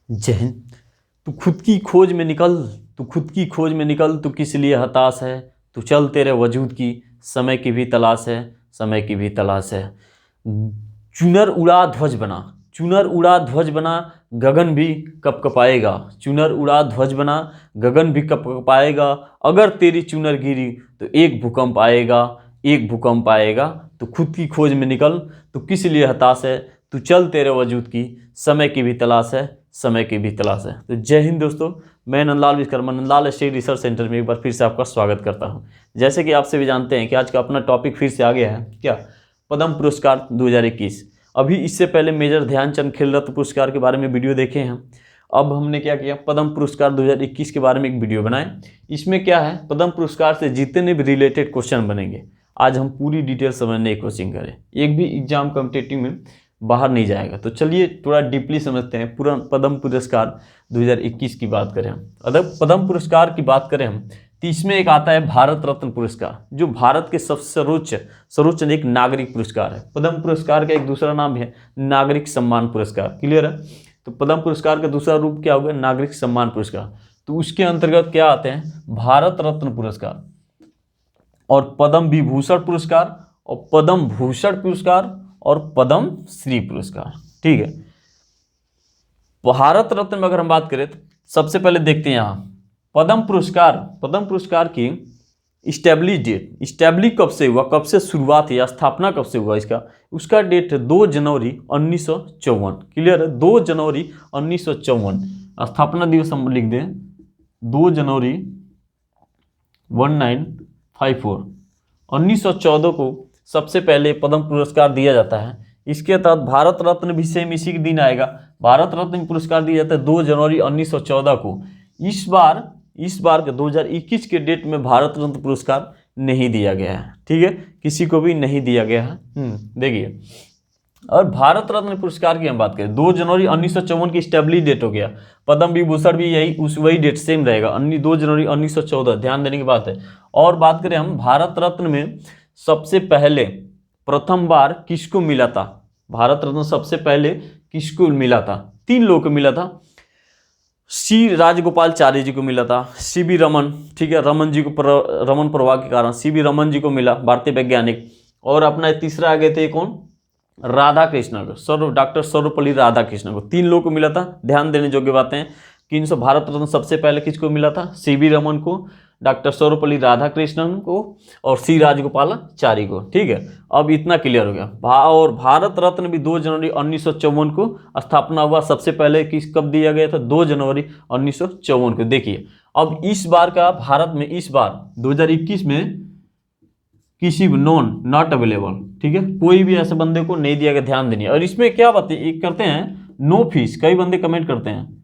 जय हिंद। तू खुद की खोज में निकल, तू खुद की खोज में निकल, तू किस लिए हताश है, तू चल तेरे वजूद की समय की भी तलाश है, समय की भी तलाश है। चुनर उड़ा ध्वज बना, चुनर उड़ा ध्वज बना, गगन भी कपकपाएगा, चुनर उड़ा ध्वज बना, गगन भी कपकपाएगा। अगर तेरी चुनर गिरी तो एक भूकंप आएगा, एक भूकंप आएगा। तो खुद की खोज में निकल, तू किस लिए हताश है, तू चल तेरे वजूद की समय की भी तलाश है, समय की भी तलाश है। तो जय हिंद दोस्तों, मैं Nandlal Vishwakarma Nandlal state research centre में एक बार फिर से आपका स्वागत करता हूं। जैसे कि आप सभी जानते हैं कि आज का अपना टॉपिक फिर से आ गया है, क्या, पद्म पुरस्कार 2021। अभी इससे पहले मेजर ध्यानचंद खेल रत्न पुरस्कार के बारे में वीडियो देखे हैं। अब हमने क्या किया, पद्म पुरस्कार 2021 के बारे में एक वीडियो बनाए। इसमें क्या है, पद्म पुरस्कार से जितने भी रिलेटेड क्वेश्चन बनेंगे आज हम पूरी डिटेल समझने की कोशिश करें। एक भी एग्जाम कॉम्पिटिटिव में बाहर नहीं जाएगा। तो चलिए थोड़ा डीपली समझते हैं पूरा पद्म पुरस्कार 2021 की बात करें हम। अगर पद्म पुरस्कार की बात करें हम तो इसमें एक आता है भारत रत्न पुरस्कार, जो भारत के सबसे सर्वोच्च एक नागरिक पुरस्कार है। पद्म पुरस्कार का एक दूसरा नाम है नागरिक सम्मान पुरस्कार। क्लियर है? तो पद्म पुरस्कार का दूसरा रूप क्या होगा, नागरिक सम्मान पुरस्कार। तो उसके अंतर्गत क्या आते हैं, भारत रत्न पुरस्कार और पद्म विभूषण पुरस्कार और पद्म भूषण पुरस्कार और पद्म श्री पुरस्कार। ठीक है, भारत रत्न में अगर हम बात करें तो सबसे पहले देखते हैं यहाँ पद्म पुरस्कार की इस्टेब्लिश डेट, इस्टेब्लिश कब से हुआ, कब से शुरुआत है, स्थापना कब से हुआ इसका, उसका डेट है 2 जनवरी 1954। क्लियर है? 2 जनवरी 1954 स्थापना दिवस हम लिख दें 2 जनवरी 1954। 1914 को सबसे पहले पद्म पुरस्कार दिया जाता है। इसके तहत भारत रत्न भी सेम इसी के दिन आएगा। भारत रत्न पुरस्कार दिया जाता है 2 जनवरी 1914 को। इस बार के 2021 के डेट में भारत रत्न पुरस्कार नहीं दिया गया है। ठीक है, किसी को भी नहीं दिया गया है। देखिए, और भारत रत्न पुरस्कार की हम बात करें 2 जनवरी 1954 की स्टेब्लिश डेट हो गया। पद्म विभूषण भी वही डेट सेम रहेगा 2 जनवरी 1914। ध्यान देने की बात है। और बात करें हम भारत रत्न में सबसे पहले प्रथम बार किसको मिला था, भारत रत्न सबसे पहले किसको मिला था, 3 लोगों को मिला था। सी राजगोपालाचारी जी को मिला था, सीवी रमन, ठीक है, रमन जी को रमन प्रवाह के कारण सीवी रमन जी को मिला, भारतीय वैज्ञानिक। और अपना तीसरा आ गए थे कौन, राधा कृष्ण को, डॉक्टर सर्वपल्ली राधाकृष्णन को। 3 लोगों को मिला था। ध्यान देने योग्य बातें हैं कि इनसे भारत रत्न सबसे पहले किसको मिला था, सीवी रमन को, डॉक्टर सर्वपल्ली राधाकृष्णन को और सी राजगोपालाचारी को। ठीक है, अब इतना क्लियर हो गया। और भारत रत्न भी 2 जनवरी 1954 को स्थापना हुआ। सबसे पहले कब दिया गया था, 2 जनवरी 1954 को। देखिए, अब इस बार का भारत में, इस बार 2021 में किसी नॉट अवेलेबल, ठीक है, कोई भी ऐसे बंदे को नहीं दिया गया। ध्यान देनी। और इसमें क्या बात करते हैं, नो फीस। कई बंदे कमेंट करते हैं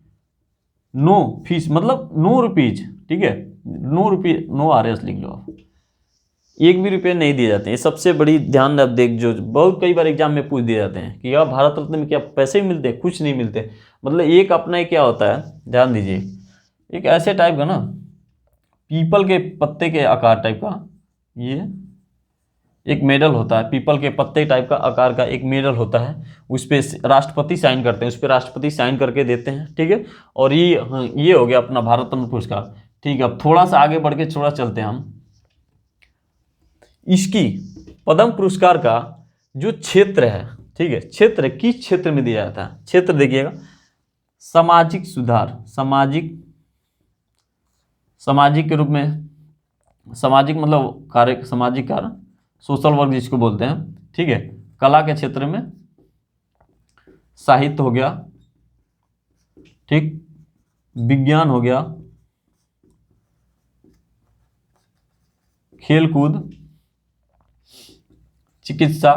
नो फीस मतलब नो रुपीज। ठीक है, नो रुपीज, नो RS लिख लो आप, 1 भी रुपये नहीं दिए जाते हैं। ये सबसे बड़ी ध्यान आप देख, जो बहुत कई बार एग्जाम में पूछ दिए जाते हैं कि यार भारत रत्न में क्या पैसे भी मिलते हैं, कुछ नहीं मिलते। मतलब एक अपना ही क्या होता है, ध्यान दीजिए, एक ऐसे टाइप का ना पीपल के पत्ते के आकार टाइप का ये एक मेडल होता है। पीपल के पत्ते टाइप का आकार का एक मेडल होता है, उस पर राष्ट्रपति साइन करते हैं, उस पर राष्ट्रपति साइन करके देते हैं। ठीक है, और ये हो गया अपना भारत रत्न पुरस्कार। ठीक है, अब थोड़ा सा आगे बढ़ के थोड़ा चलते हैं हम। इसकी पद्म पुरस्कार का जो क्षेत्र है, ठीक है, क्षेत्र किस क्षेत्र में दिया जाता है, क्षेत्र देखिएगा, सामाजिक सुधार, सामाजिक के रूप में, सामाजिक मतलब कार्य, सामाजिक कार्य, सोशल वर्क जिसको बोलते हैं। ठीक है, कला के क्षेत्र में, साहित्य हो गया, ठीक, विज्ञान हो गया, खेलकूद, चिकित्सा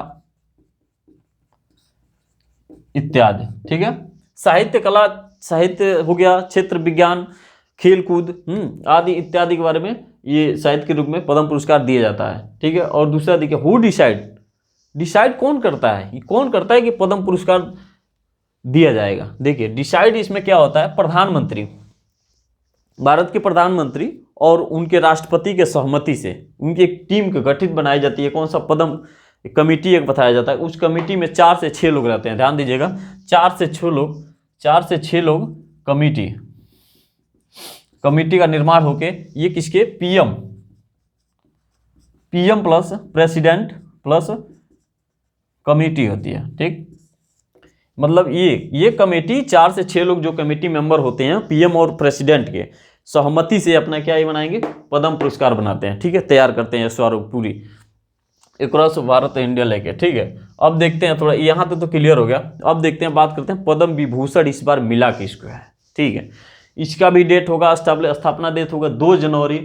इत्यादि। ठीक है, साहित्य, कला, साहित्य हो गया, क्षेत्र विज्ञान, खेलकूद आदि इत्यादि के बारे में ये साहित्य के रूप में पद्म पुरस्कार दिया जाता है। ठीक है, और दूसरा देखिए, हु डिसाइड कौन करता है, ये कौन करता है कि पद्म पुरस्कार दिया जाएगा। देखिए, डिसाइड इसमें क्या होता है, प्रधानमंत्री, भारत के प्रधानमंत्री और उनके राष्ट्रपति के सहमति से उनकी एक टीम को गठित बनाई जाती है। कौन सा पद्म कमेटी एक बताया जाता है। उस कमेटी में 4 से 6 लोग रहते हैं। ध्यान दीजिएगा, 4 से 6 लोग कमिटी, कमिटी का निर्माण होके ये किसके, PM, PM plus president plus committee होती है, ठीक। मतलब ये कमेटी 4 से 6 लोग जो कमेटी मेंबर होते हैं पीएम और प्रेसिडेंट के सहमति से अपना क्या ये बनाएंगे, पद्म पुरस्कार बनाते हैं, ठीक है, तैयार करते हैं स्वरूप पूरी अक्रॉस भारत इंडिया लेके, ठीक है। अब देखते हैं, थोड़ा यहाँ तक तो क्लियर हो गया। अब देखते हैं, बात करते हैं पद्म विभूषण इस बार मिला किसको है, ठीक है। इसका भी डेट होगा, स्थापना डेट होगा 2 जनवरी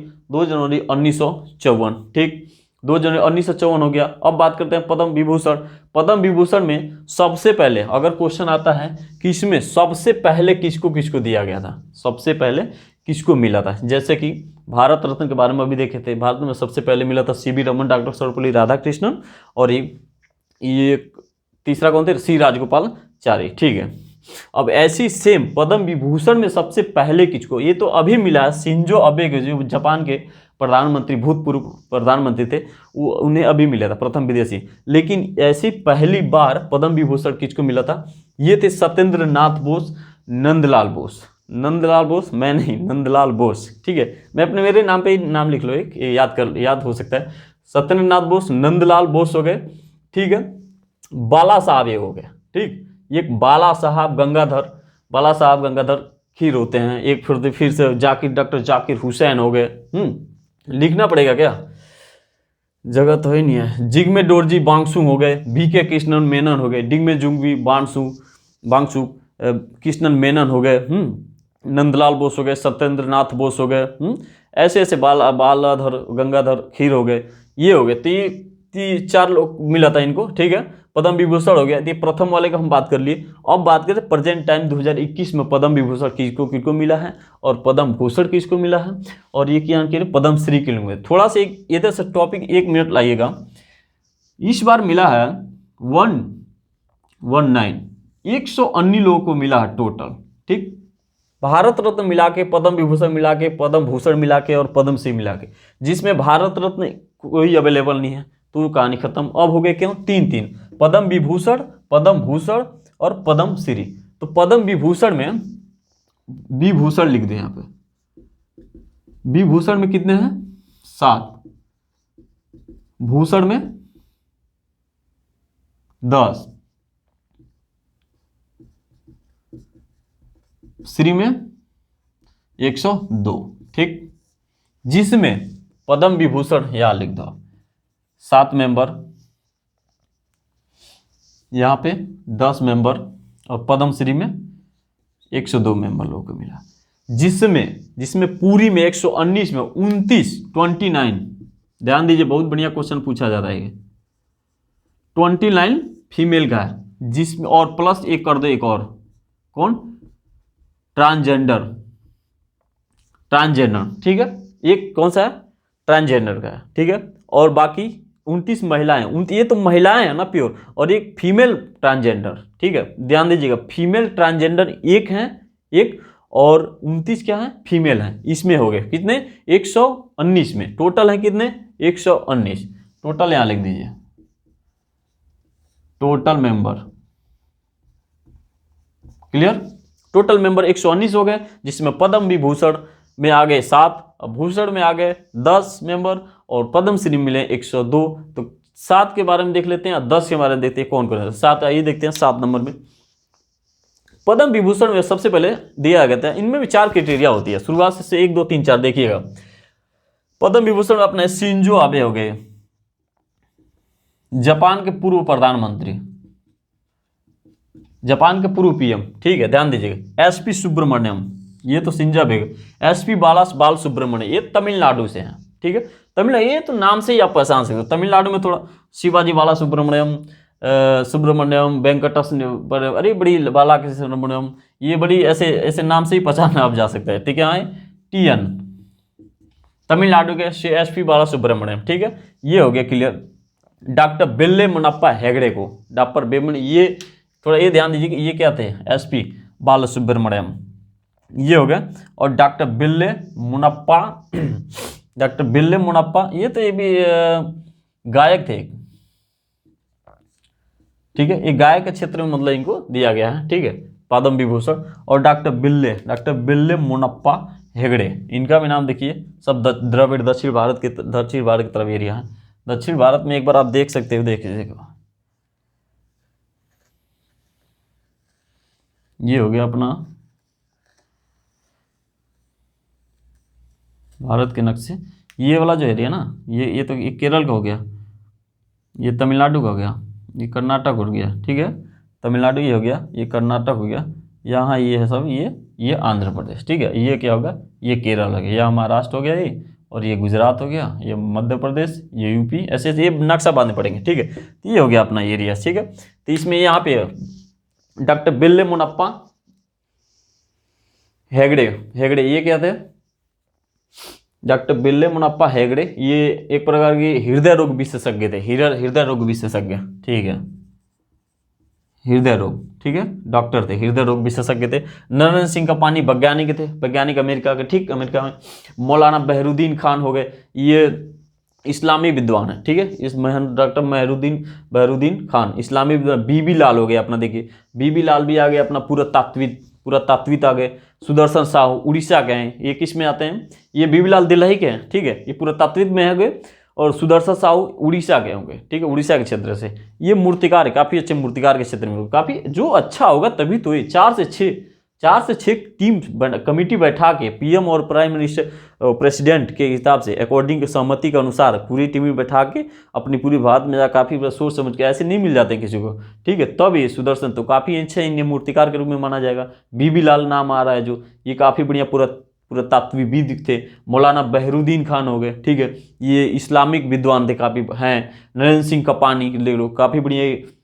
1954, ठीक, 2 जनवरी 1954 हो गया। अब बात करते हैं पद्म विभूषण। पद्म विभूषण में सबसे पहले अगर क्वेश्चन आता है कि इसमें सबसे पहले किसको किसको दिया गया था, सबसे पहले किसको मिला था, जैसे कि भारत रत्न के बारे में अभी देखे थे। भारत में सबसे पहले मिला था सीवी रमन, डॉक्टर सर्वपल्ली राधाकृष्णन, और ये तीसरा कौन थे, सी राजगोपालाचारी, ठीक है। अब ऐसी सेम पद्म विभूषण में सबसे पहले किसको, ये तो अभी मिला है शिंजो अबे के, जो जापान के प्रधानमंत्री, भूतपूर्व प्रधानमंत्री थे, वो उन्हें अभी मिला था, प्रथम विदेशी। लेकिन ऐसी पहली बार पद्म विभूषण किसको मिला था, ये थे सत्येंद्र नाथ बोस, नंदलाल बोस, नंदलाल बोस, मैं नहीं, नंदलाल बोस, ठीक है। मैं अपने मेरे नाम पे ही नाम लिख लो, एक याद हो सकता है। सत्येंद्र नाथ बोस, नंदलाल बोस हो गए, ठीक है। बाला साहब ये हो गए, ठीक, एक बाला साहब गंगाधर खीर होते हैं, एक फिर से डॉक्टर जाकिर हुसैन हो गए, लिखना पड़ेगा क्या, जगह तो ही नहीं है। जिग्मे डोरजी बांगसु हो गए, बीके कृष्णन मेनन हो गए, डिग्मे जुंगवी बांगसु कृष्णन मेनन हो गए, नंदलाल बोस हो गए, सत्येंद्र नाथ बोस हो गए, ऐसे ऐसे बालाधर गंगाधर खीर हो गए, ये हो गए। तो 4 लोग मिला था इनको, ठीक है। पद्म विभूषण हो गया, ये प्रथम वाले का हम बात कर लिए। अब बात करें प्रेजेंट टाइम 2021 में पद्म विभूषण किसको मिला है और पद्म भूषण किसको मिला है, और ये क्या पद्म श्री के लिए। थोड़ा सा इधर से टॉपिक 1 मिनट लाइएगा। इस बार मिला है 119 लोगों को मिला है टोटल, ठीक। भारत रत्न मिला के, पद्म विभूषण मिला के, पद्म भूषण मिला के और पद्म श्री मिला के, जिसमें भारत रत्न कोई अवेलेबल नहीं है, तो कहानी खत्म। अब हो गए क्यों, 3 पद्म विभूषण, पद्म भूषण और पद्म श्री। तो पद्म विभूषण में विभूषण लिख दें यहाँ पे, विभूषण में कितने हैं 7, भूषण में 10, श्री में 102, ठीक। जिसमें पद्म विभूषण यहां लिख दो 7 मेंबर, यहां पे 10 मेंबर, और पद्म श्री में 102 मेंबर लोगों को मिला। जिसमें पूरी में 119 में 29 ध्यान दीजिए, बहुत बढ़िया क्वेश्चन पूछा जाता है ये। 29 फीमेल का है, जिसमें और प्लस एक कर दो, एक और कौन, ट्रांसजेंडर, ठीक है, एक कौन सा है, ट्रांसजेंडर का है, ठीक है। और बाकी 29 महिलाएं, ये तो महिलाएं हैं ना प्योर, और एक फीमेल ट्रांसजेंडर, ठीक है। ध्यान दीजिएगा, फीमेल ट्रांसजेंडर एक है, एक, और 29 क्या है, फीमेल है। इसमें हो गए कितने, 119 में टोटल है कितने, 119 टोटल, यहां लिख दीजिए total member, clear. Total member 119 हो गए, जिसमें पद्म विभूषण में आ गए 7, भूषण में आ गए 10 मेंबर, और पद्म श्री मिले 102। तो 7 के बारे में देख लेते हैं और 10 के बारे में देखते हैं कौन कौन है। 7 आइए देखते हैं। 7 नंबर में पद्म विभूषण में सबसे पहले दिया गया था, इनमें भी 4 क्राइटेरिया होती है, शुरुआत से 1 2 3 4 देखिएगा। पद्म विभूषण में अपने शिंजो आबे हो गए, जापान के पूर्व प्रधानमंत्री, जापान के पूर्व पीएम, ठीक है, ध्यान दीजिएगा। एसपी सुब्रमण्यम, ये तो शिंजो आबे। एसपी बाल सुब्रमण्यम, ये तमिलनाडु से हैं, ठीक है। तमिलनाडु, ये तो नाम से ही आप पहचान सकते हो। तमिलनाडु में थोड़ा शिवाजी बाला सुब्रमण्यम वेंकटस, अरे बड़ी बाला के सुब्रमण्यम, ये बड़ी ऐसे नाम से ही पहचाना आप जा सकता है, ठीक है। TN तमिलनाडु के एसपी बाला सुब्रमण्यम, ठीक है, ये हो गया क्लियर। डॉक्टर बिल्ले मुनप्पा हेगड़े को, डॉक्टर बेमन, ये थोड़ा ये ध्यान दीजिए कि ये क्या थे, एसपी बाला सुब्रमण्यम, ये हो गया। और डॉक्टर बिल्ले मुनप्पा, ये तो ये भी गायक थे, ठीक है, ये गायक के क्षेत्र में मतलब इनको दिया गया है, ठीक है। पद्म विभूषण। और डॉक्टर बिल्ले मुनप्पा हेगड़े, इनका भी नाम देखिए, सब द्रविड़ दक्षिण भारत की तरफ एरिया है। दक्षिण भारत में एक बार आप देख सकते हो, देखिए ये हो गया अपना भारत के नक्शे। ये वाला जो एरिया ना, ये तो ये केरल का हो गया, ये तमिलनाडु का हो गया, ये कर्नाटक हो गया, ठीक है, तमिलनाडु ये हो गया, ये कर्नाटक हो गया, यहाँ ये है सब, ये आंध्र प्रदेश, ठीक है, ये क्या होगा, ये केरल हो गया, यह महाराष्ट्र हो गया ये, और ये गुजरात हो गया, ये मध्य प्रदेश, ये यूपी, ऐसे ये नक्शा बांधने पड़ेंगे, ठीक है। तो ये हो गया अपना एरिया, ठीक है। तो इसमें यहाँ पे डॉक्टर बिल्ले मुनप्पा हेगड़े ये क्या थे, डॉक्टर बिल्ले मुनप्पा हेगड़े, ये एक प्रकार की हृदय रोग विशेषज्ञ थे, हृदय रोग विशेषज्ञ, ठीक है, हृदय रोग, ठीक है, डॉक्टर थे, हृदय रोग विशेषज्ञ थे। नरेंद्र सिंह का पानी वैज्ञानिक थे, वैज्ञानिक अमेरिका के, ठीक, अमेरिका में। मौलाना बहरुद्दीन खान हो गए, ये इस्लामी विद्वान है, ठीक है, इस डॉक्टर बहरुद्दीन खान इस्लामी विद्वान। बीबी लाल हो गए अपना, देखिए बीबी लाल भी आ गए अपना, पुरातात्विक आ गए। सुदर्शन साहू उड़ीसा के हैं, ये किस में आते हैं, ये बीबी लाल दिल्ली के हैं, ठीक है, ये पुरातात्विक में है गए। और सुदर्शन साहू उड़ीसा के होंगे, ठीक है, उड़ीसा के क्षेत्र से। ये मूर्तिकार है, काफ़ी अच्छे मूर्तिकार के क्षेत्र में, काफ़ी जो अच्छा होगा तभी तो ये 4 से 6 टीम कमेटी बैठा के पीएम और प्राइम मिनिस्टर प्रेसिडेंट के हिसाब से अकॉर्डिंग सहमति के अनुसार पूरी टीम बैठा के अपनी पूरी भारत में काफ़ी सोच समझ के, ऐसे नहीं मिल जाते किसी को, ठीक है। तब ये सुदर्शन तो काफ़ी अच्छे इन्हें मूर्तिकार के रूप में माना जाएगा। बीबी लाल नाम आ रहा है जो, ये काफ़ी बढ़िया पुरातात्विक थे। मौलाना बहरुद्दीन खान हो गए, ठीक है, ये इस्लामिक विद्वान थे, काफ़ी हैं। नरेंद्र सिंह का पानी ले लो, काफ़ी बढ़िया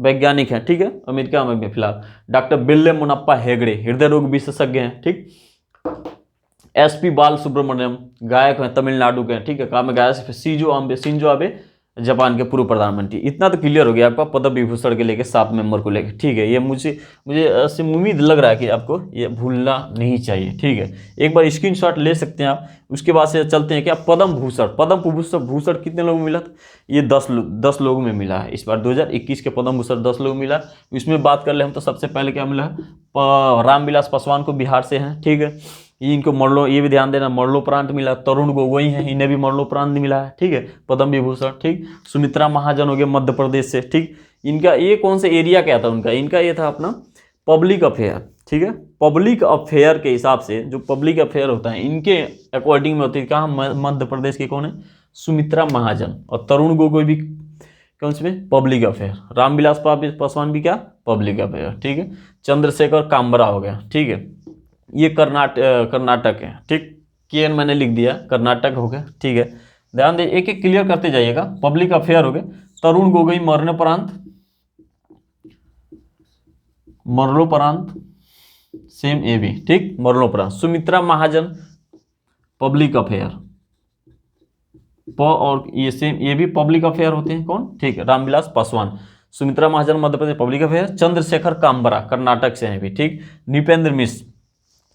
वैज्ञानिक हैं, ठीक है, अमेरिका में फिलहाल। डॉक्टर बिल्ले मुनप्पा हेगड़े हृदय रोग विशेषज्ञ हैं, ठीक। एसपी बाल सुब्रमण्यम गायक हैं, तमिलनाडु के, ठीक है, काम में गायक। शिंजो आबे जापान के पूर्व प्रधानमंत्री। इतना तो क्लियर हो गया आपका पद्म विभूषण के लेके 7 मेंबर को लेके, ठीक है। ये मुझे उम्मीद लग रहा है कि आपको ये भूलना नहीं चाहिए, ठीक है। एक बार स्क्रीनशॉट ले सकते हैं आप। उसके बाद से चलते हैं क्या, पद्म भूषण कितने लोगों में मिला था, ये 10 लोगों में मिला है इस बार। 2021 के पद्म भूषण 10 लोगों में मिला। इसमें बात कर ले हम तो सबसे पहले क्या मिला है, रामविलास पासवान को, बिहार से हैं, ठीक है। इनको ये भी ध्यान देना, मरणोपरांत मिला। तरुण गोगोई हैं, इन्हें भी मरणोपरांत मिला है, ठीक है, पद्म विभूषण, ठीक। सुमित्रा महाजन हो गए मध्य प्रदेश से, ठीक। इनका ये कौन सा एरिया क्या था उनका, इनका ये था अपना पब्लिक अफेयर, ठीक है। पब्लिक अफेयर के हिसाब से जो पब्लिक अफेयर होता है इनके अकॉर्डिंग में होती है, कहाँ, मध्य प्रदेश के कौन है, सुमित्रा महाजन। और तरुण गोगोई भी कौन से में, पब्लिक अफेयर। रामविलास पासवान भी क्या, पब्लिक अफेयर, ठीक है। चंद्रशेखर कामरा हो गया, ठीक है, ये कर्नाटक है, ठीक। केएन मैंने लिख दिया, कर्नाटक हो गया, ठीक है। ध्यान दे, एक एक क्लियर करते जाइएगा। पब्लिक अफेयर हो गए। तरुण गोगोई मरणोपरांत सेम ए भी, ठीक, मरणोपरांत। सुमित्रा महाजन पब्लिक अफेयर, और ये सेम ये भी पब्लिक अफेयर होते हैं, कौन, ठीक है, रामविलास पासवान। Sumitra Mahajan Madhya Pradesh public affair. चंद्रशेखर कामरा कर्नाटक से हैं भी, ठीक। नृपेंद्र मिश्र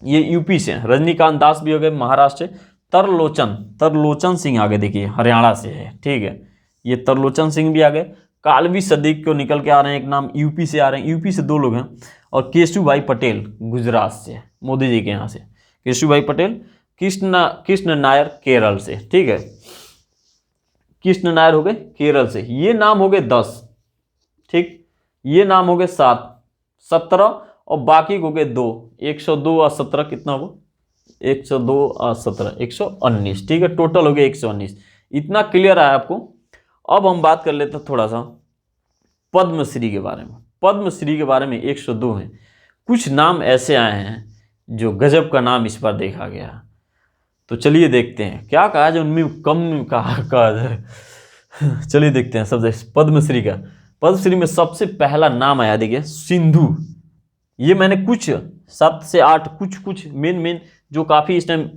ये यूपी से हैं। रजनीकांत दास भी हो गए महाराष्ट्र से। तरलोचन सिंह आगे देखिए हरियाणा से है, ठीक है, ये तरलोचन सिंह भी आ गए। कालवी सदीक को निकल के आ रहे हैं, एक नाम यूपी से आ रहे हैं, यूपी से 2 लोग हैं। और केशुभाई पटेल गुजरात से, मोदी जी के यहाँ से केशुभाई पटेल। कृष्ण नायर केरल से, ठीक है, कृष्ण नायर हो गए केरल से। ये नाम हो गए 10, ठीक, ये नाम हो गए 7, 17 और बाकी हो गए 2। 102 और 17 कितना हुआ, 102 और 17 119, ठीक है, टोटल हो गया 119। इतना क्लियर है आपको। अब हम बात कर लेते हैं थोड़ा सा पद्मश्री के बारे में। पद्मश्री के बारे में 102 हैं। कुछ नाम ऐसे आए हैं जो गजब का नाम इस बार देखा गया, तो चलिए देखते हैं क्या कहा जाए, उनमें कम कहा जाए। चलिए देखते हैं सबसे पद्मश्री का। पद्मश्री में सबसे पहला नाम आया, देखिए सिंधु। ये मैंने कुछ 7 से 8 कुछ मेन जो काफ़ी इस टाइम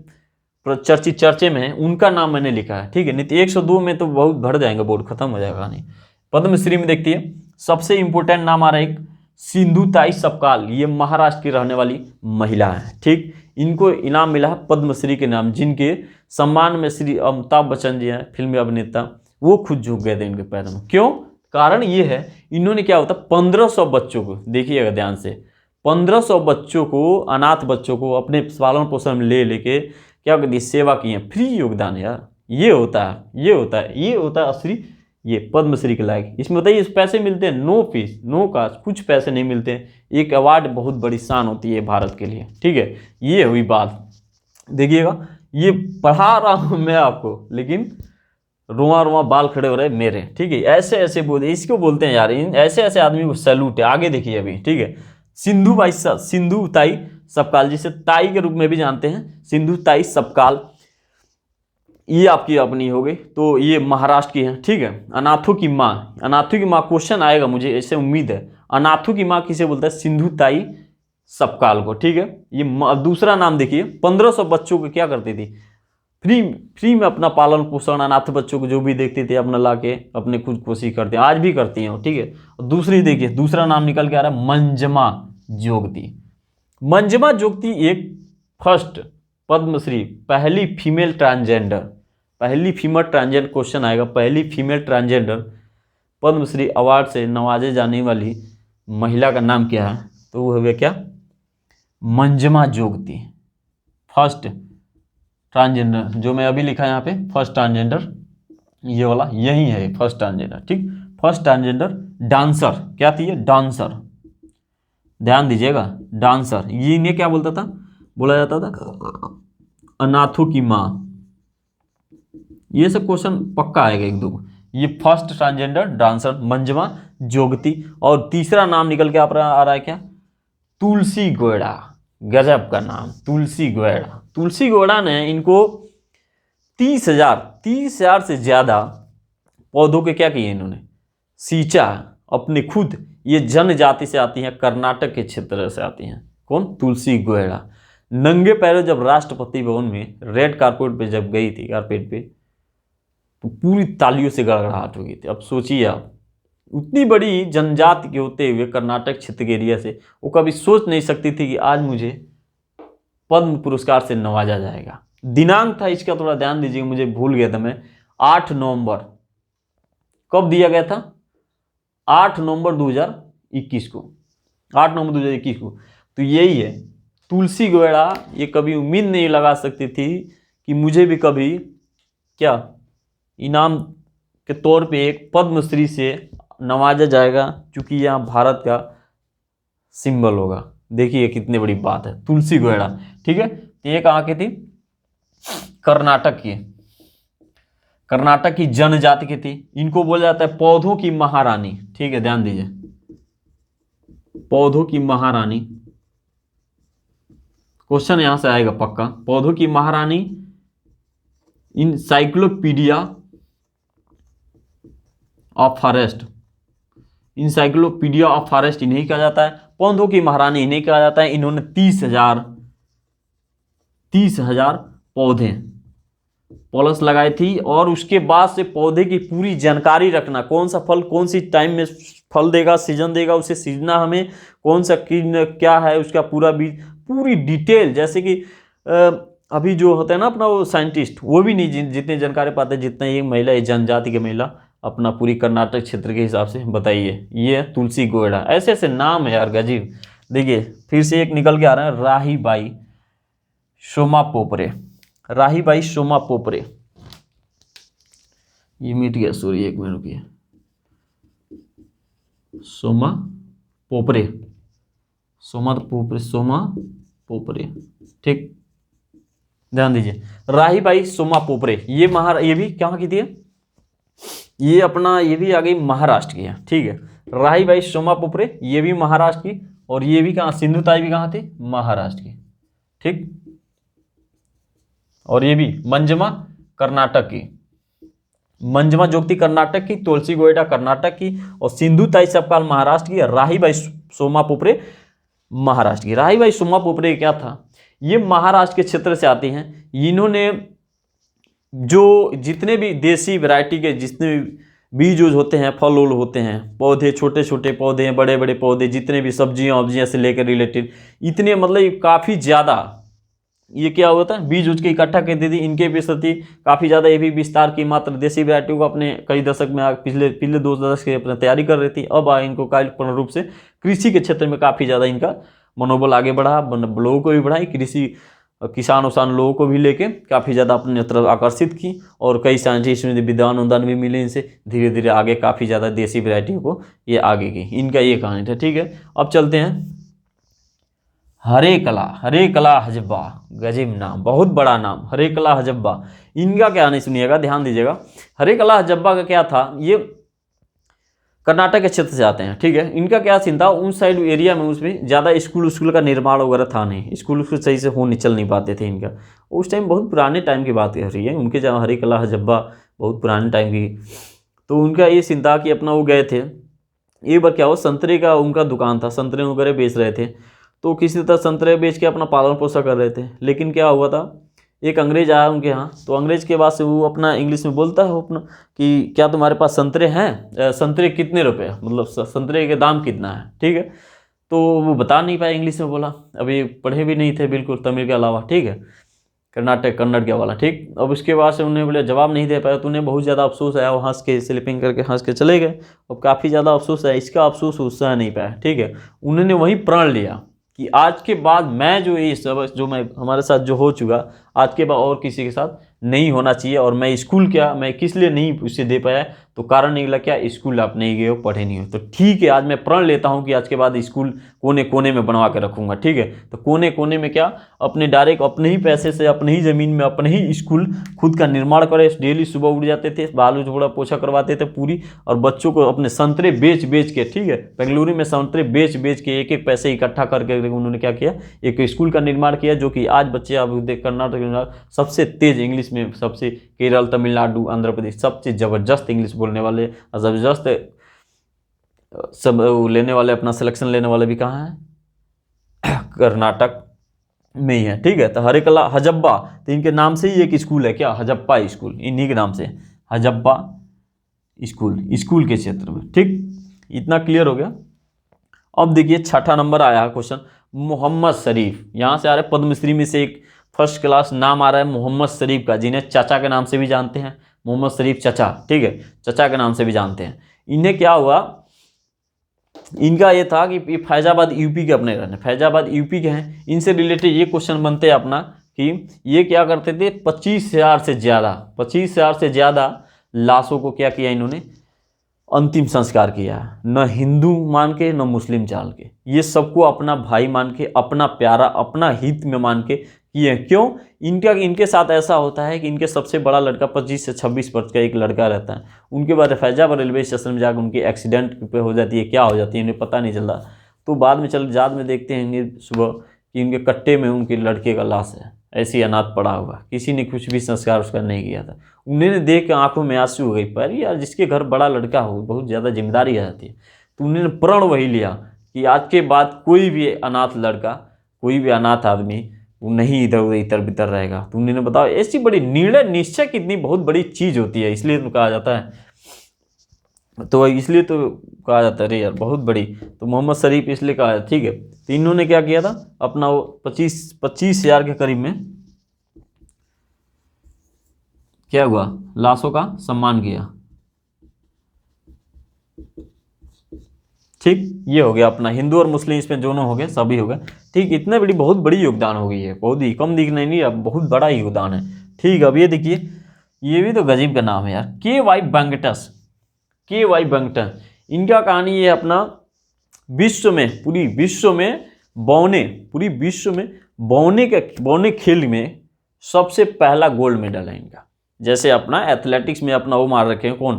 चर्चे में है उनका नाम मैंने लिखा है, ठीक है। नहीं तो 102 में तो बहुत भर जाएंगे, बोर्ड खत्म हो जाएगा नहीं। पद्मश्री में देखती है सबसे इंपॉर्टेंट नाम आ रहा है एक सिंधु ताई सपकाल। ये महाराष्ट्र की रहने वाली महिला है, ठीक। इनको इनाम मिला है पद्मश्री के नाम, जिनके सम्मान में श्री अमिताभ बच्चन जी हैं, फिल्मी अभिनेता, वो खुद झुक गए थे इनके पैरों में। क्यों, कारण ये है, इन्होंने क्या होता 1500 बच्चों को, देखिएगा ध्यान से, 1500 बच्चों को, अनाथ बच्चों को अपने पालन पोषण में ले लेके क्या कर दी, सेवा की है, फ्री योगदान यार। ये होता है, ये होता है, ये होता है असली ये पद्मश्री के लायक। इसमें बताइए पैसे मिलते हैं, नो फीस नो कास्ट, कुछ पैसे नहीं मिलते हैं। एक अवार्ड बहुत बड़ी शान होती है भारत के लिए, ठीक है। ये हुई बात। देखिएगा ये पढ़ा रहा हूँ मैं आपको, लेकिन रुआ रुआ बाल खड़े हो रहे मेरे, ठीक है। ऐसे ऐसे बोलते, इसको बोलते हैं यार, इन ऐसे ऐसे आदमी को सैल्यूट है। आगे देखिए अभी, ठीक है। सिंधु ताई सपकाल, जिसे ताई के रूप में भी जानते हैं, सिंधु ताई सपकाल, ये आपकी अपनी हो गई। तो ये महाराष्ट्र की है, ठीक है। अनाथों की माँ, अनाथों की माँ क्वेश्चन आएगा मुझे ऐसे उम्मीद है। अनाथों की माँ किसे बोलता है, सिंधु ताई सपकाल को, ठीक है। ये दूसरा नाम देखिए, 1500 बच्चों को क्या करती थी, फ्री में अपना पालन पोषण, अनाथ बच्चों को जो भी देखते थे अपना ला के अपने खुद कोशिश करते हैं, आज भी करती हैं, ठीक है। दूसरी देखिए, दूसरा नाम निकल के आ रहा है मंजमा जोगती। मंजमा जोगती एक फर्स्ट पद्मश्री, पहली फीमेल ट्रांसजेंडर, पहली फीमेल ट्रांसजेंडर क्वेश्चन आएगा, पहली फीमेल ट्रांसजेंडर पद्मश्री अवार्ड से नवाजे जाने वाली महिला का नाम क्या है, तो वो है क्या, मंजमा जोगती। फर्स्ट ट्रांसजेंडर, जो मैं अभी लिखा है यहाँ पे फर्स्ट ट्रांसजेंडर, ये वाला यही है फर्स्ट ट्रांसजेंडर, ठीक। फर्स्ट ट्रांसजेंडर डांसर, क्या थी ये, डांसर, ध्यान दीजिएगा, डांसर। ये इन्हें क्या बोलता था, बोला जाता था अनाथों की माँ। ये सब क्वेश्चन पक्का आएगा एक दो। ये फर्स्ट ट्रांसजेंडर डांसर मंजमा जोगती। और तीसरा नाम निकल के आ रहा है क्या, तुलसी गोयड़ा, गजब का नाम, तुलसी गोयड़ा। तुलसी गोयड़ा ने इनको 30,000 से ज़्यादा पौधों के क्या किए इन्होंने, सींचा अपने खुद। ये जनजाति से आती हैं, कर्नाटक के क्षेत्र से आती हैं। कौन, तुलसी गोयड़ा। नंगे पैरों जब राष्ट्रपति भवन में रेड कारपेट पे जब गई थी, कारपेट पे, तो पूरी तालियों से गड़गड़ाहट हो गई थी। अब सोचिए आप, उतनी बड़ी जनजाति के होते हुए कर्नाटक क्षेत्र के एरिया से, वो कभी सोच नहीं सकती थी कि आज मुझे पद्म पुरस्कार से नवाजा जाएगा। दिनांक था इसका, थोड़ा ध्यान दीजिएगा, मुझे भूल गया था मैं, 8 नवंबर। कब दिया गया था, 8 नवंबर 2021 को, 8 नवंबर 2021 को। तो यही है तुलसी गोयड़ा। ये कभी उम्मीद नहीं लगा सकती थी कि मुझे भी कभी क्या इनाम के तौर पे एक पद्मश्री से नवाजा जाएगा, क्योंकि यहाँ भारत का सिंबल होगा। देखिए कितनी बड़ी बात है, तुलसी गोयड़ा, ठीक है। तो ये कहाँ की थी, कर्नाटक की, कर्नाटक की जनजाति की थी। इनको बोला जाता है पौधों की महारानी, ठीक है, ध्यान दीजिए, पौधों की महारानी। क्वेश्चन यहां से आएगा पक्का, पौधों की महारानी। Encyclopedia of forest, encyclopedia of forest इन्हें कहा जाता है, पौधों की महारानी इन्हें कहा जाता है। इन्होंने 30,000 पौधे पॉलिस लगाई थी, और उसके बाद से पौधे की पूरी जानकारी रखना, कौन सा फल कौन सी टाइम में फल देगा, सीजन देगा, उसे सीजना हमें, कौन सा क्या है उसका पूरा बीज, पूरी डिटेल। जैसे कि अभी जो होता है ना अपना वो साइंटिस्ट, वो भी नहीं जितनी जानकारी पाते जितना ये महिला, ये जनजाति की महिला अपना पूरी कर्नाटक क्षेत्र के हिसाब से। बताइए, ये तुलसी गोयड़ा, ऐसे ऐसे नाम है यार गजीब। देखिए फिर से एक निकल के आ रहा है, राहीबाई सोमा पोपरे, राहीबाई सोमा पोपरे। ये मिट गया, सॉरी, एक मिनट रुकिए, सोमा पोपरे, सोमा पोपरे, सोमा पोपरे, ठीक, ध्यान दीजिए, राहीबाई सोमा पोपरे। ये भी कहाँ की थी, ये अपना, ये भी आ गई महाराष्ट्र की है, ठीक है। राहीबाई सोमा पोपरे ये भी महाराष्ट्र की, और ये भी कहाँ, सिंधु ताई भी कहाँ थी, महाराष्ट्र की, ठीक। और ये भी मंजमा कर्नाटक की, मंजमा जोगती कर्नाटक की, तुलसी गोयड़ा कर्नाटक की, और सिंधु ताई सपकाल महाराष्ट्र की, राहीबाई सोमा पोपरे महाराष्ट्र की। राहीबाई सोमा पोपरे क्या था, ये महाराष्ट्र के क्षेत्र से आती हैं। इन्होंने जो जितने भी देसी वैरायटी के जितने बीज यूज होते हैं, फल उल होते हैं, पौधे, छोटे छोटे पौधे हैं, बड़े बड़े पौधे, जितने भी सब्जियां वब्जियां से लेकर रिलेटेड, इतने मतलब काफ़ी ज़्यादा ये क्या होता है, बीज उज के इकट्ठा करती थी। इनके प्रति काफ़ी ज़्यादा ये भी विस्तार की मात्र देसी वैरायटियों को अपने कई दशक में पिछले 2 दशक से अपने तैयारी कर रही थी। अब इनको पूर्ण रूप से कृषि के क्षेत्र में काफ़ी ज़्यादा इनका मनोबल आगे बढ़ा, लोगों को भी बढ़ाई, किसान लोगों को भी लेके काफ़ी ज़्यादा अपने तरफ आकर्षित की, और कई साइंटिस्ट में विद्वान अनुदान भी मिले इनसे। धीरे धीरे आगे काफ़ी ज़्यादा देसी वैरायटियों को ये आगे गई। इनका ये कहानी था। ठीक है, अब चलते हैं हरे कला हजब्बा, गजीब नाम, बहुत बड़ा नाम, हरे कला हजब्बा। इनका क्या नहीं सुनिएगा, ध्यान दीजिएगा। हरे कला हजब्बा का क्या था, ये कर्नाटक के क्षेत्र से आते हैं। ठीक है, इनका क्या सीन था, उन साइड एरिया में उसमें ज़्यादा स्कूल का निर्माण वगैरह था नहीं, स्कूल सही से चल नहीं पाते थे इनका। उस टाइम बहुत पुराने टाइम की बात कर रही है उनके, जहाँ हरे कला हजब्बा बहुत पुराने टाइम की। तो उनका ये सीन था कि अपना वो गए थे, एक बार क्या हो, संतरे का उनका दुकान था, संतरे वगैरह बेच रहे थे। तो किसी तरह संतरे बेच के अपना पालन पोषण कर रहे थे। लेकिन क्या हुआ था, एक अंग्रेज आया उनके यहाँ। तो अंग्रेज के बाद से वो अपना इंग्लिश में बोलता है अपना कि क्या तुम्हारे पास संतरे हैं, संतरे कितने रुपए, मतलब संतरे के दाम कितना है। ठीक है, तो वो बता नहीं पाया, इंग्लिश में बोला। अभी पढ़े भी नहीं थे बिल्कुल तमिल के अलावा। ठीक है, कन्नड़ के वाला। ठीक, अब उसके बाद से उन्हें बोले जवाब नहीं दे पाया, तो उन्हें बहुत ज़्यादा अफसोस आया। वो हंस के स्लिपिंग करके हंस के चले गए। अब काफ़ी ज़्यादा अफसोस आया, इसका अफसोस उससे नहीं पाया। ठीक है, उन्होंने वही प्रण लिया कि आज के बाद मैं जो ये सब जो मैं हमारे साथ जो हो चुका, आज के बाद और किसी के साथ नहीं होना चाहिए। और मैं स्कूल क्या, मैं किस लिए नहीं उसे दे पाया, तो कारण निकला क्या, स्कूल आप नहीं गए हो, पढ़े नहीं हो। तो ठीक है, आज मैं प्रण लेता हूं कि आज के बाद स्कूल कोने कोने में बनवा के रखूंगा। ठीक है, तो कोने कोने में क्या, अपने डायरेक्ट अपने ही पैसे से, अपने ही ज़मीन में, अपने ही स्कूल खुद का निर्माण करे। डेली सुबह उठ जाते थे, बालू झोड़ा पोछा करवाते थे पूरी, और बच्चों को अपने संतरे बेच बेच के, ठीक है, बेंगलुरु में संतरे बेच बेच के एक एक पैसे इकट्ठा करके उन्होंने क्या किया, एक स्कूल का निर्माण किया। जो कि आज बच्चे आप देख, कर्नाटक सबसे तेज इंग्लिश में, सबसे केरल, तमिलनाडु, आंध्र प्रदेश सबसे ज़बरदस्त इंग्लिश बोलने वाले, ज़बरदस्त सब लेने वाले, अपना सिलेक्शन लेने वाले भी कहाँ हैं, कर्नाटक में ही है। ठीक है, तो हरे कला हजब्बा, तो इनके नाम से ही एक स्कूल है, क्या, हजप्पा स्कूल, इन्हीं के नाम से हजब्बा स्कूल के क्षेत्र में। ठीक, इतना क्लियर हो गया। अब देखिए छठा नंबर आया क्वेश्चन, मोहम्मद शरीफ। यहाँ से आ रहा है पद्मश्री में से एक फर्स्ट क्लास नाम आ रहा है मोहम्मद शरीफ का, जिन्हें चाचा के नाम से भी जानते हैं, मोहम्मद शरीफ चचा। ठीक है, चचा के नाम से भी जानते हैं। इन्हें क्या हुआ, इनका ये था कि ये फैजाबाद यूपी के अपने रहने, फैजाबाद यूपी के हैं। इनसे रिलेटेड ये क्वेश्चन बनते हैं अपना कि ये क्या करते थे, 25,000 से ज़्यादा लाशों को क्या किया इन्होंने, अंतिम संस्कार किया है। न हिंदू मान के, न मुस्लिम चाल के, ये सबको अपना भाई मान के, अपना प्यारा, अपना हित में मान के किए। क्यों, इनके साथ ऐसा होता है कि इनके सबसे बड़ा लड़का 25 से 26 वर्ष का एक लड़का रहता है। उनके बाद फैजाबाद रेलवे स्टेशन में जाकर उनकी एक्सीडेंट पे हो जाती है, क्या हो जाती है इन्हें पता नहीं चलता। तो बाद में देखते हैं सुबह कि इनके कट्टे में उनके लड़के का लाश है, ऐसी अनाथ पड़ा हुआ, किसी ने कुछ भी संस्कार उसका नहीं किया था। उन्होंने देख के आंखों में आंसू हो गई, पर यार जिसके घर बड़ा लड़का हो बहुत ज़्यादा जिम्मेदारी आ जाती है। तो उन्होंने प्रण वही लिया कि आज के बाद कोई भी अनाथ लड़का, कोई भी अनाथ आदमी वो नहीं इधर उधर इतर बितर रहेगा। तो उन्होंने बताओ, ऐसी बड़ी निर्णय निश्चय कितनी बहुत बड़ी चीज़ होती है, इसलिए तो कहा जाता है, तो इसलिए तो कहा जाता है रे यार बहुत बड़ी। तो मोहम्मद शरीफ इसलिए कहा है। ठीक है, तो इन्होंने क्या किया था, अपना वो 25,000 के करीब में क्या हुआ, लाशों का सम्मान किया। ठीक, ये हो गया अपना हिंदू और मुस्लिम, इसमें दोनों हो गए, सभी हो गए। ठीक, इतने बड़ी बहुत बड़ी योगदान हो गई है, बहुत ही कम दिखना नहीं, अब बहुत बड़ा योगदान है। ठीक, अब ये देखिए, ये भी तो गजीब का नाम है यार, के.वाई. वेंकटस। के.वाई. वेंकटस, इनका कहानी ये अपना पूरी विश्व में बौने खेल में सबसे पहला गोल्ड मेडल है इनका। जैसे अपना एथलेटिक्स में अपना वो मार रखे हैं, कौन,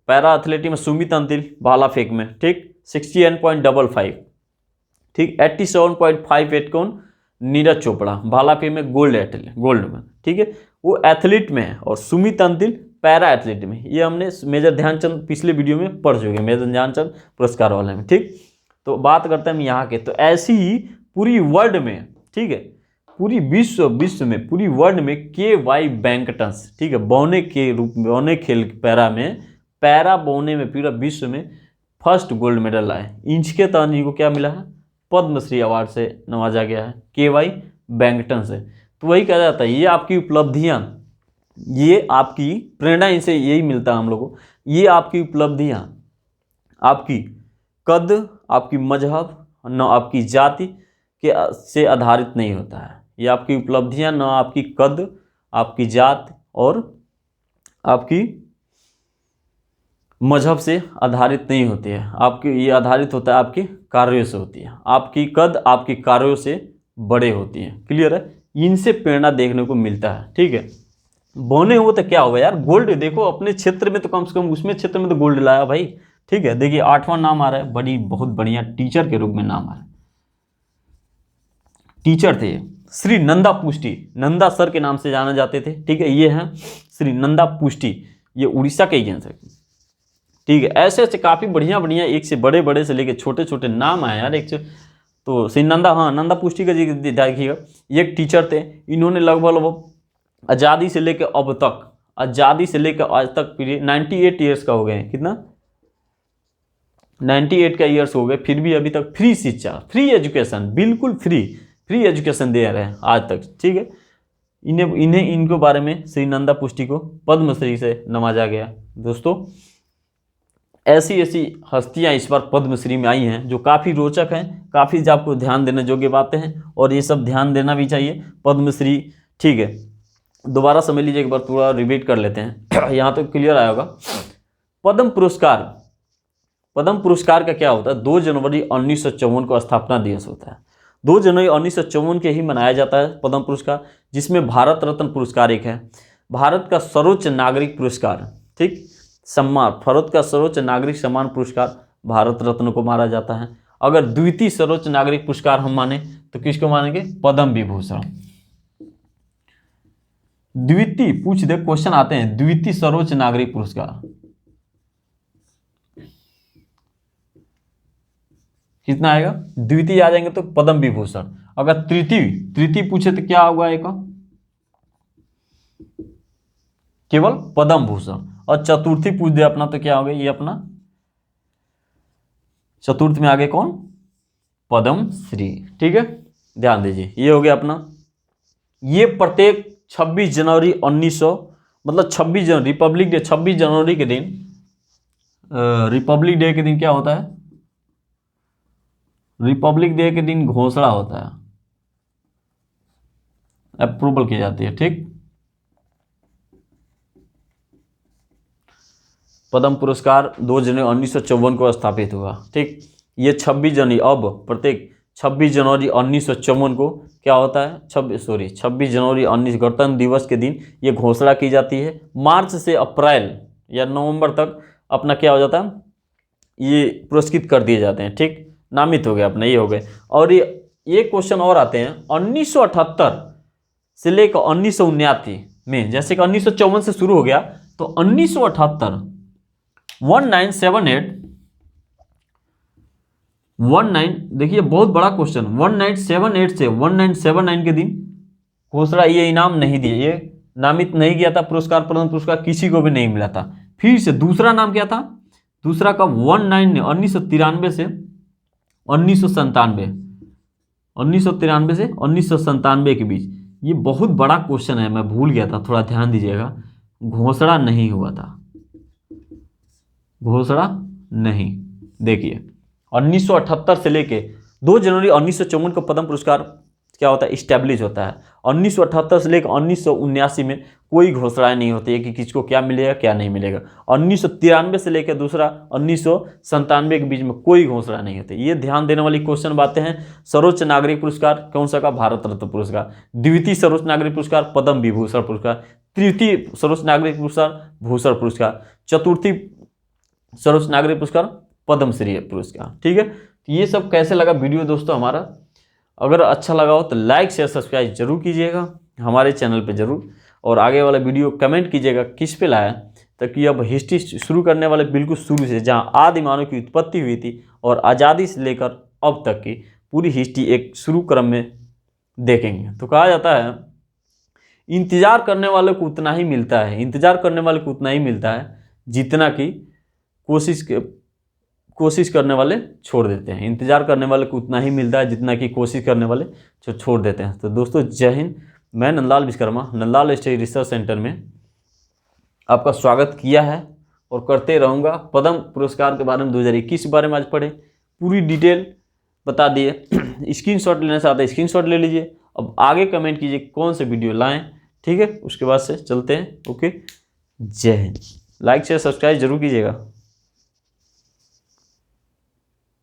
पैरा एथलेटिक्स में सुमित अंतिल भाला फेंक में, ठीक, 68.55, ठीक, 87.58 कौन, नीरज चोपड़ा भाला फेंक में गोल्ड में। ठीक है, वो एथलीट में है, और सुमित अंतिल पैरा एथलीट में। ये हमने मेजर ध्यानचंद पिछले वीडियो में पढ़ चुके हैं, मेजर ध्यानचंद पुरस्कार वाले में। ठीक, तो बात करते हैं हम यहाँ के। तो ऐसी ही पूरी वर्ल्ड में, ठीक है, पूरी विश्व में पूरी वर्ल्ड में के.वाई. वेंकटस, ठीक है, बौने के रूप में, बौने खेल पैरा बौने में पूरा विश्व में फर्स्ट गोल्ड मेडल आए। इनके तहत इनको क्या मिला है, पद्मश्री अवार्ड से नवाजा गया है, के.वाई. बैंगटन से। तो वही कहा जाता है ये आपकी उपलब्धियाँ, ये आपकी प्रेरणा इनसे यही मिलता है हम लोगों को, ये आपकी उपलब्धियाँ आपकी कद, आपकी मजहब, न आपकी जाति के से आधारित नहीं होता है। ये आपकी उपलब्धियां न आपकी कद, आपकी जात और आपकी मजहब से आधारित नहीं होती है। आपकी ये आधारित होता है आपके कार्यों से होती है। आपकी कद आपके कार्यों से बड़े होती हैं। क्लियर है? इनसे प्रेरणा देखने को मिलता है। ठीक है, बने हो तो क्या हुआ यार, गोल्ड देखो अपने क्षेत्र में तो कम से कम उसमें क्षेत्र में तो गोल्ड लाया भाई। ठीक है, देखिए 8वां नाम आ रहा है, बड़ी बहुत बढ़िया टीचर के रूप में नाम आ रहा है। टीचर थे श्री नंदा पुष्टि, नंदा सर के नाम से जाना जाते थे। ठीक है, ये हैं श्री नंदा पुष्टि, ये उड़ीसा के ही हैं सर। ठीक है, ऐसे ऐसे काफ़ी बढ़िया बढ़िया एक से बड़े बड़े से लेके छोटे छोटे नाम आए यार। एक से तो श्री नंदा, हाँ नंदा पुष्टि का जी देखिएगा, ये एक टीचर थे। इन्होंने लगभग आज़ादी से लेकर अब तक, आज़ादी से लेकर आज तक पीरियड 98 ईयर्स का हो गए हैं। कितना? 98 का ईयर्स हो गए, फिर भी अभी तक फ्री शिक्षा, फ्री एजुकेशन, बिल्कुल फ्री एजुकेशन दे रहे हैं आज तक। ठीक है, इनके बारे में श्री नंदा पुष्टि को पद्मश्री से नवाजा गया। दोस्तों ऐसी ऐसी हस्तियां इस बार पद्मश्री में आई हैं जो काफ़ी रोचक हैं, काफ़ी आपको ध्यान देने योग्य बातें हैं, और ये सब ध्यान देना भी चाहिए पद्मश्री। ठीक है, दोबारा समझ लीजिए एक बार, पूरा रिपीट कर लेते हैं यहाँ तो क्लियर आया होगा। पद्म पुरस्कार, पद्म पुरस्कार का क्या होता है? 2 जनवरी 1954 को स्थापना दिवस होता है। 2 जनवरी 1954 के ही मनाया जाता है पद्म पुरस्कार, जिसमें भारत रत्न पुरस्कार एक है, भारत का सर्वोच्च नागरिक पुरस्कार, ठीक, सम्मान, भारत का सर्वोच्च नागरिक सम्मान पुरस्कार भारत रत्न को माना जाता है। अगर द्वितीय सर्वोच्च नागरिक पुरस्कार हम माने तो किसको मानेंगे? पद्म विभूषण। द्वितीय पूछ दे, क्वेश्चन आते हैं, द्वितीय सर्वोच्च नागरिक पुरस्कार कितना आएगा? द्वितीय आ जाएंगे तो पद्म विभूषण। अगर तृतीय पूछे तो क्या होगा? एक केवल पद्म भूषण। और चतुर्थी पूछ दे अपना तो क्या होगा? ये अपना चतुर्थ में आगे कौन? पद्म श्री। ठीक है, ध्यान दीजिए, ये हो गया अपना। ये प्रत्येक 26 जनवरी 1900 मतलब 26 जनवरी रिपब्लिक डे, 26 जनवरी के दिन, रिपब्लिक डे के दिन क्या होता है? रिपब्लिक डे के दिन घोषणा होता है, अप्रूवल की जाती है। ठीक, पद्म पुरस्कार 2 जनवरी 1954 को स्थापित हुआ। ठीक, ये 26 जनवरी, अब प्रत्येक 26 जनवरी 1954 को क्या होता है? 26 जनवरी 19 गणतंत्र दिवस के दिन ये घोषणा की जाती है। मार्च से अप्रैल या नवंबर तक अपना क्या हो जाता है? ये पुरस्कृत कर दिए जाते हैं। ठीक, नामित हो गया अपना, ये हो गए। और ये क्वेश्चन और आते हैं 1978 से लेकर 1979 में, जैसे कि 1954 से शुरू हो गया तो 1978 19 देखिए बहुत बड़ा क्वेश्चन, 1978 से 1979 के दिन घोषणा, ये इनाम नहीं दिए, ये नामित नहीं किया था पुरस्कार, पद्म पुरस्कार किसी को भी नहीं मिला था। फिर से दूसरा नाम क्या था? दूसरा का 1993 से 1997, 1993 से 1997 के बीच। ये बहुत बड़ा क्वेश्चन है, मैं भूल गया था, थोड़ा ध्यान दीजिएगा। घोषणा नहीं हुआ था, घोषणा नहीं। देखिए 1978 से लेके 2 जनवरी 1954 को पद्म पुरस्कार क्या होता है? इस्टेब्लिश होता है। 1978 से लेकर 1979 में कोई घोषणाएं नहीं होती है कि किसको क्या मिलेगा क्या नहीं मिलेगा। 1993 से लेकर दूसरा 1997 के बीच में कोई घोषणा नहीं होती। ये ध्यान देने वाली क्वेश्चन बातें हैं। सर्वोच्च नागरिक पुरस्कार कौन सा का? भारत रत्न पुरस्कार। द्वितीय सर्वोच्च नागरिक पुरस्कार पद्म विभूषण पुरस्कार। तृतीय सर्वोच्च नागरिक पुरस्कार भूषण पुरस्कार। चतुर्थी सर्वोच्च नागरिक पुरस्कार पद्मश्री पुरस्कार। ठीक है, तो ये सब कैसे लगा वीडियो दोस्तों हमारा? अगर अच्छा लगा हो तो लाइक शेयर सब्सक्राइब जरूर कीजिएगा हमारे चैनल पे जरूर, और आगे वाला वीडियो कमेंट कीजिएगा किस पे लाया, ताकि अब हिस्ट्री शुरू करने वाले बिल्कुल शुरू से, जहाँ आदि मानव की उत्पत्ति हुई थी और आज़ादी से लेकर अब तक की पूरी हिस्ट्री एक शुरू क्रम में देखेंगे। तो कहा जाता है इंतजार करने वाले को उतना ही मिलता है, इंतजार करने वाले को उतना ही मिलता है जितना कि कोशिश करने वाले छोड़ देते हैं। इंतजार करने वाले को उतना ही मिलता है जितना कि कोशिश करने वाले जो छोड़ देते हैं। तो दोस्तों जय हिंद। मैं Nandlal Vishwakarma Nandlal study research centre में आपका स्वागत किया है और करते रहूँगा। पद्म पुरस्कार के बारे में 2021 के बारे में आज पढ़े, पूरी डिटेल बता दिए। स्क्रीनशॉट लेना चाहते हैं स्क्रीनशॉट ले लीजिए। अब आगे कमेंट कीजिए कौन से वीडियो लाएं, ठीक है। उसके बाद से चलते हैं। ओके, जय हिंद। लाइक शेयर सब्सक्राइब जरूर कीजिएगा।